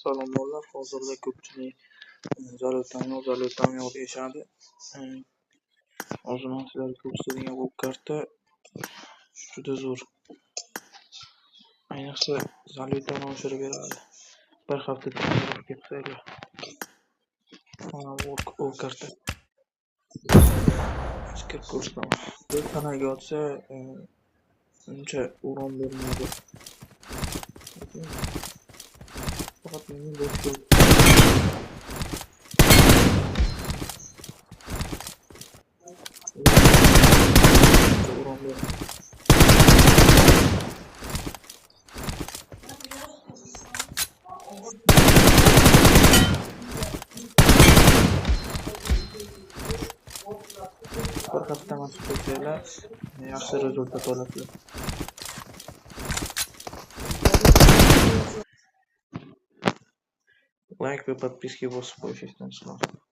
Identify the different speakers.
Speaker 1: Salomlar hozirda ko'pchilik zaryaddan yo'q deyishadi. O'zimning sizlarga ko'rsatadigan bu karta juda zo'r. Ayniqsa zaryaddan oshirib beradi. Bir hafta tayyorlab ketsa, mana bu karta. Chiqib ko'rsataman. Bir tanaga otsa, uncha uron bermaydi. Faqat mening boshqa uron bermaydi. Bir hafta mashq qilsanglar, yaxshi rezultat olasizlar. Like va подписки bosib qo'yishingizdan so'rayman.